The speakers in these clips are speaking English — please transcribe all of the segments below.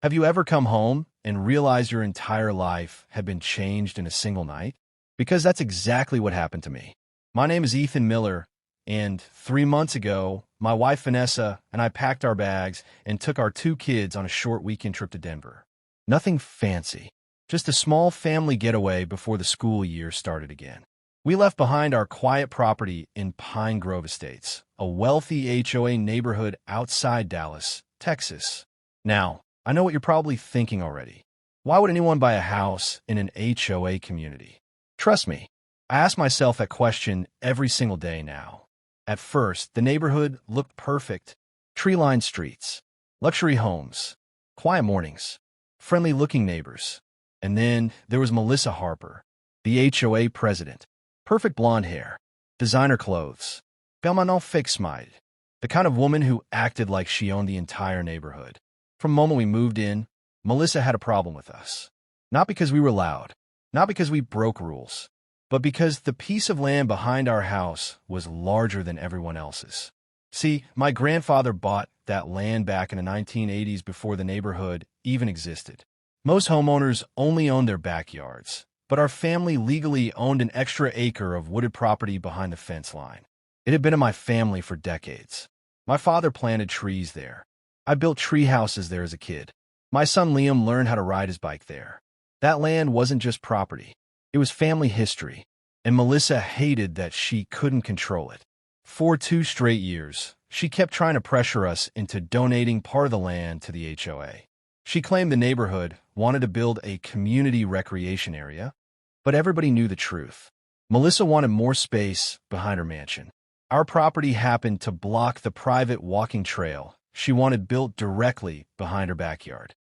Have you ever come home and realized your entire life had been changed in a single night? Because that's exactly what happened to me. My name is Ethan Miller, and 3 months ago, my wife Vanessa and I packed our bags and took our 2 kids on a short weekend trip to Denver. Nothing fancy, just a small family getaway before the school year started again. We left behind our quiet property in Pine Grove Estates, a wealthy HOA neighborhood outside Dallas, Texas. Now, I know what you're probably thinking already. Why would anyone buy a house in an HOA community? Trust me, I ask myself that question every single day now. At first, the neighborhood looked perfect. Tree-lined streets, luxury homes, quiet mornings, friendly-looking neighbors. And then there was Melissa Harper, the HOA president. Perfect blonde hair, designer clothes, permanent fake smile, the kind of woman who acted like she owned the entire neighborhood. From the moment we moved in, Melissa had a problem with us. Not because we were loud, not because we broke rules, but because the piece of land behind our house was larger than everyone else's. See, my grandfather bought that land back in the 1980s before the neighborhood even existed. Most homeowners only owned their backyards, but our family legally owned an extra acre of wooded property behind the fence line. It had been in my family for decades. My father planted trees there. I built tree houses there as a kid. My son Liam learned how to ride his bike there. That land wasn't just property. It was family history, and Melissa hated that she couldn't control it. For 2 straight years, she kept trying to pressure us into donating part of the land to the HOA. She claimed the neighborhood wanted to build a community recreation area, but everybody knew the truth. Melissa wanted more space behind her mansion. Our property happened to block the private walking trail she wanted built directly behind her backyard.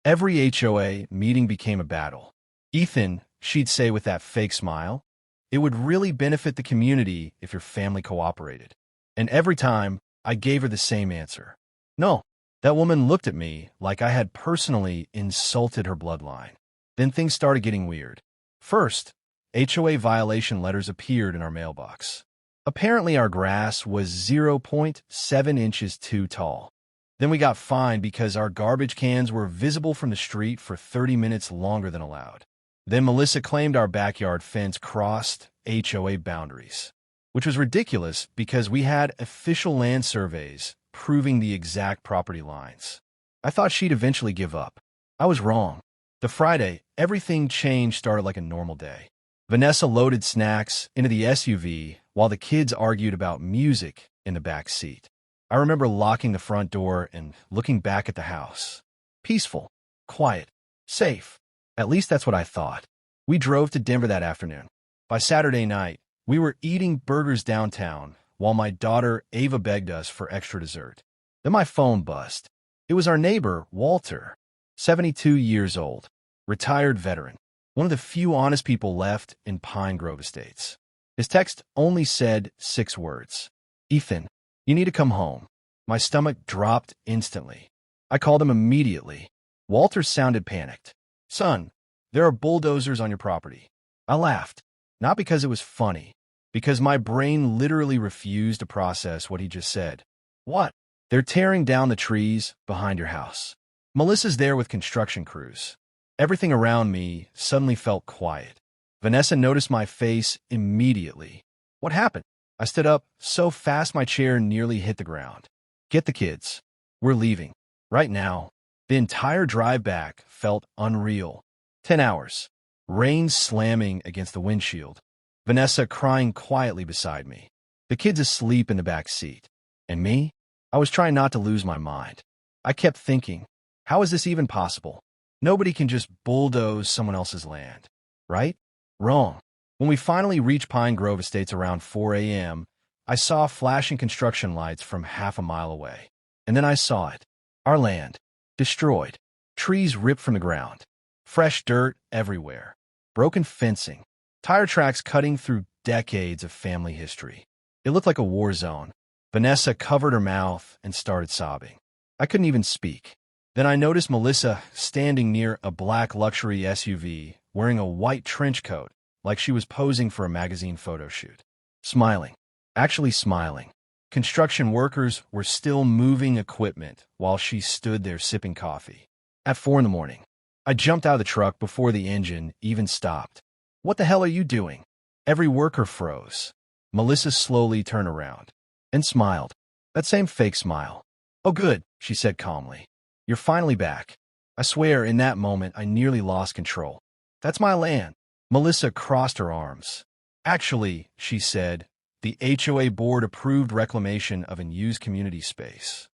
Every HOA meeting became a battle. Ethan, she'd say with that fake smile, it would really benefit the community if your family cooperated. And every time, I gave her the same answer. No. That woman looked at me like I had personally insulted her bloodline. Then things started getting weird. First, HOA violation letters appeared in our mailbox. Apparently our grass was 0.7 inches too tall. Then we got fined because our garbage cans were visible from the street for 30 minutes longer than allowed. Then Melissa claimed our backyard fence crossed HOA boundaries, which was ridiculous because we had official land surveys proving the exact property lines. I thought she'd eventually give up. I was wrong. The Friday, everything changed started like a normal day. Vanessa loaded snacks into the SUV while the kids argued about music in the back seat. I remember locking the front door and looking back at the house. Peaceful, quiet, safe. At least that's what I thought. We drove to Denver that afternoon. By Saturday night, we were eating burgers downtown while my daughter Ava begged us for extra dessert. Then my phone buzzed. It was our neighbor, Walter, 72 years old, retired veteran, one of the few honest people left in Pine Grove Estates. His text only said 6 words. Ethan, you need to come home. My stomach dropped instantly. I called him immediately. Walter sounded panicked. Son, there are bulldozers on your property. I laughed, not because it was funny, because my brain literally refused to process what he just said. What? They're tearing down the trees behind your house. Melissa's there with construction crews. Everything around me suddenly felt quiet. Vanessa noticed my face immediately. What happened? I stood up so fast my chair nearly hit the ground. Get the kids. We're leaving. Right now. The entire drive back felt unreal. 10 hours. Rain slamming against the windshield. Vanessa crying quietly beside me. The kids asleep in the back seat. And me? I was trying not to lose my mind. I kept thinking, how is this even possible? Nobody can just bulldoze someone else's land. Right? Wrong. When we finally reached Pine Grove Estates around 4 a.m., I saw flashing construction lights from half a mile away. And then I saw it. Our land. Destroyed. Trees ripped from the ground. Fresh dirt everywhere. Broken fencing. Tire tracks cutting through decades of family history. It looked like a war zone. Vanessa covered her mouth and started sobbing. I couldn't even speak. Then I noticed Melissa standing near a black luxury SUV, wearing a white trench coat, like she was posing for a magazine photo shoot. Smiling. Actually smiling. Construction workers were still moving equipment while she stood there sipping coffee. At 4 in the morning, I jumped out of the truck before the engine even stopped. What the hell are you doing? Every worker froze. Melissa slowly turned around and smiled. That same fake smile. Oh good, she said calmly. You're finally back. I swear in that moment I nearly lost control. That's my land. Melissa crossed her arms. Actually, she said, the HOA board approved reclamation of unused community space.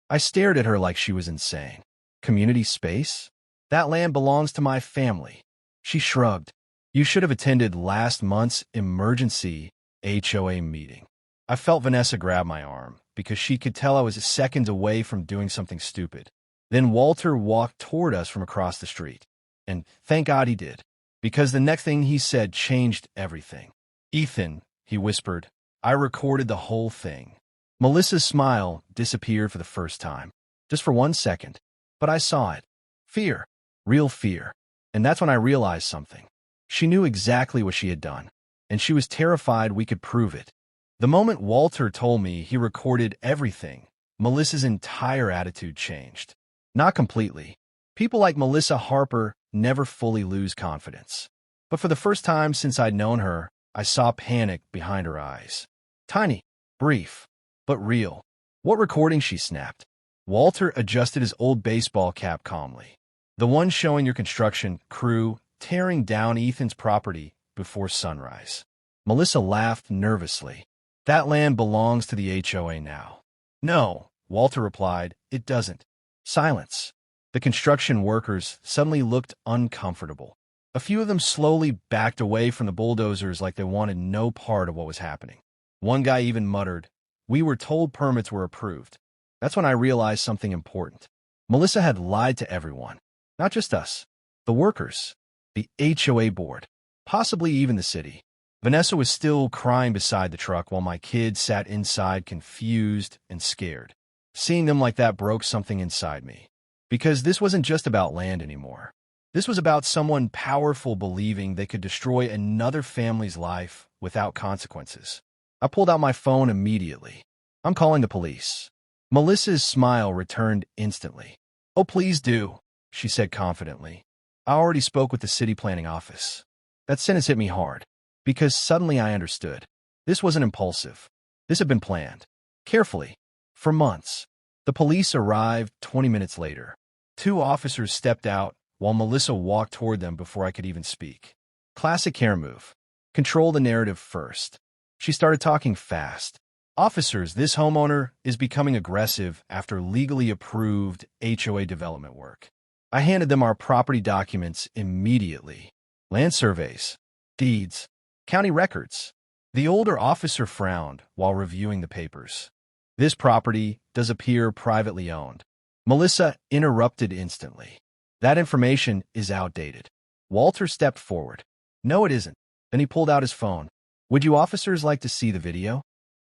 I stared at her like she was insane. Community space? That land belongs to my family. She shrugged. You should have attended last month's emergency HOA meeting. I felt Vanessa grab my arm because she could tell I was seconds away from doing something stupid. Then Walter walked toward us from across the street. And thank God he did, because the next thing he said changed everything. Ethan, he whispered, I recorded the whole thing. Melissa's smile disappeared for the first time, just for 1 second. But I saw it. Fear. Real fear. And that's when I realized something. She knew exactly what she had done, and she was terrified we could prove it. The moment Walter told me he recorded everything, Melissa's entire attitude changed. Not completely. People like Melissa Harper never fully lose confidence. But for the first time since I'd known her, I saw panic behind her eyes. Tiny, brief, but real. What recording? She snapped. Walter adjusted his old baseball cap calmly. The one showing your construction crew tearing down Ethan's property before sunrise. Melissa laughed nervously. That land belongs to the HOA now. No, Walter replied, it doesn't. Silence. The construction workers suddenly looked uncomfortable. A few of them slowly backed away from the bulldozers like they wanted no part of what was happening. One guy even muttered, we were told permits were approved. That's when I realized something important. Melissa had lied to everyone. Not just us. The workers. The HOA board. Possibly even the city. Vanessa was still crying beside the truck while my kids sat inside confused and scared. Seeing them like that broke something inside me. Because this wasn't just about land anymore. This was about someone powerful believing they could destroy another family's life without consequences. I pulled out my phone immediately. I'm calling the police. Melissa's smile returned instantly. Oh, please do, she said confidently. I already spoke with the city planning office. That sentence hit me hard, because suddenly I understood. This wasn't impulsive. This had been planned. Carefully. For months. The police arrived 20 minutes later. 2 officers stepped out while Melissa walked toward them before I could even speak. Classic care move. Control the narrative first. She started talking fast. Officers, this homeowner is becoming aggressive after legally approved HOA development work. I handed them our property documents immediately. Land surveys, deeds, county records. The older officer frowned while reviewing the papers. This property does appear privately owned. Melissa interrupted instantly. That information is outdated. Walter stepped forward. No, it isn't. Then he pulled out his phone. Would you officers like to see the video?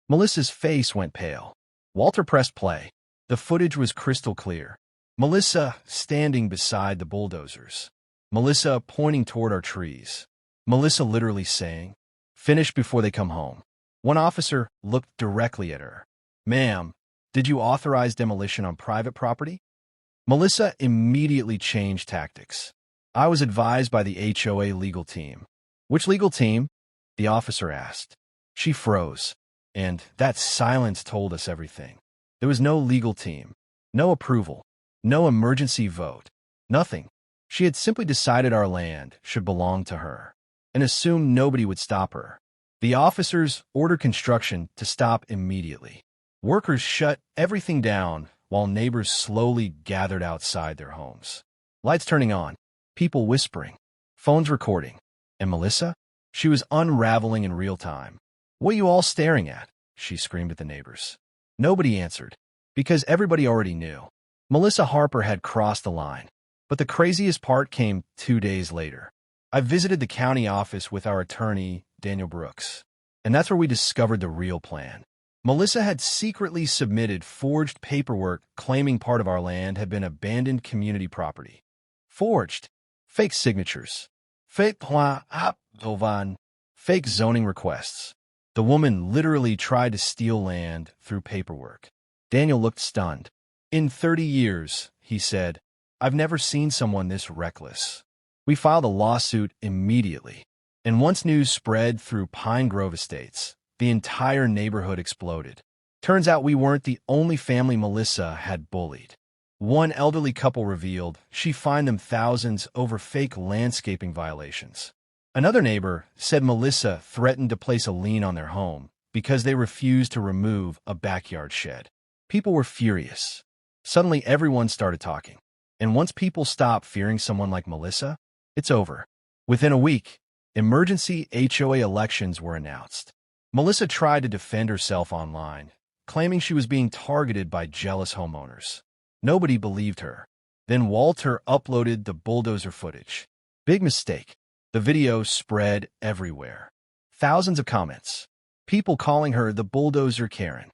Melissa's face went pale. Walter pressed play. The footage was crystal clear. Melissa standing beside the bulldozers. Melissa pointing toward our trees. Melissa literally saying, finish before they come home. One officer looked directly at her. Ma'am, did you authorize demolition on private property? Melissa immediately changed tactics. I was advised by the HOA legal team. Which legal team? The officer asked. She froze, and that silence told us everything. There was no legal team, no approval, no emergency vote, nothing. She had simply decided our land should belong to her, and assumed nobody would stop her. The officers ordered construction to stop immediately. Workers shut everything down while neighbors slowly gathered outside their homes. Lights turning on, people whispering, phones recording. And Melissa? She was unraveling in real time. What are you all staring at? She screamed at the neighbors. Nobody answered, because everybody already knew. Melissa Harper had crossed the line. But the craziest part came 2 days later. I visited the county office with our attorney, Daniel Brooks. And that's where we discovered the real plan. Melissa had secretly submitted forged paperwork claiming part of our land had been abandoned community property. Forged. Fake signatures. Fake fake zoning requests. The woman literally tried to steal land through paperwork. Daniel looked stunned. In 30 years, he said, I've never seen someone this reckless. We filed a lawsuit immediately. And once news spread through Pine Grove Estates, the entire neighborhood exploded. Turns out we weren't the only family Melissa had bullied. One elderly couple revealed she fined them thousands over fake landscaping violations. Another neighbor said Melissa threatened to place a lien on their home because they refused to remove a backyard shed. People were furious. Suddenly, everyone started talking. And once people stop fearing someone like Melissa, it's over. Within a week, emergency HOA elections were announced. Melissa tried to defend herself online, claiming she was being targeted by jealous homeowners. Nobody believed her. Then Walter uploaded the bulldozer footage. Big mistake. The video spread everywhere. Thousands of comments. People calling her the bulldozer Karen.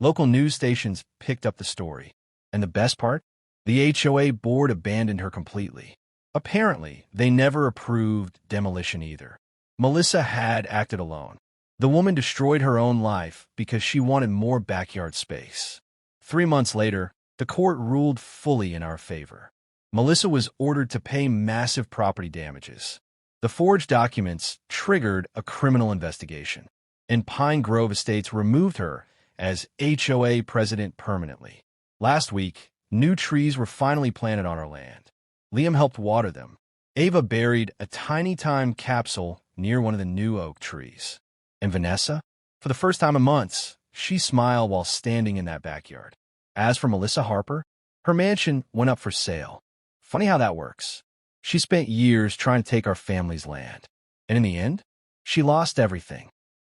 Local news stations picked up the story. And the best part? The HOA board abandoned her completely. Apparently, they never approved demolition either. Melissa had acted alone. The woman destroyed her own life because she wanted more backyard space. 3 months later, the court ruled fully in our favor. Melissa was ordered to pay massive property damages. The forged documents triggered a criminal investigation, and Pine Grove Estates removed her as HOA president permanently. Last week, new trees were finally planted on our land. Liam helped water them. Ava buried a tiny time capsule near one of the new oak trees. And Vanessa? For the first time in months, she smiled while standing in that backyard. As for Melissa Harper, her mansion went up for sale. Funny how that works. She spent years trying to take our family's land. And in the end, she lost everything.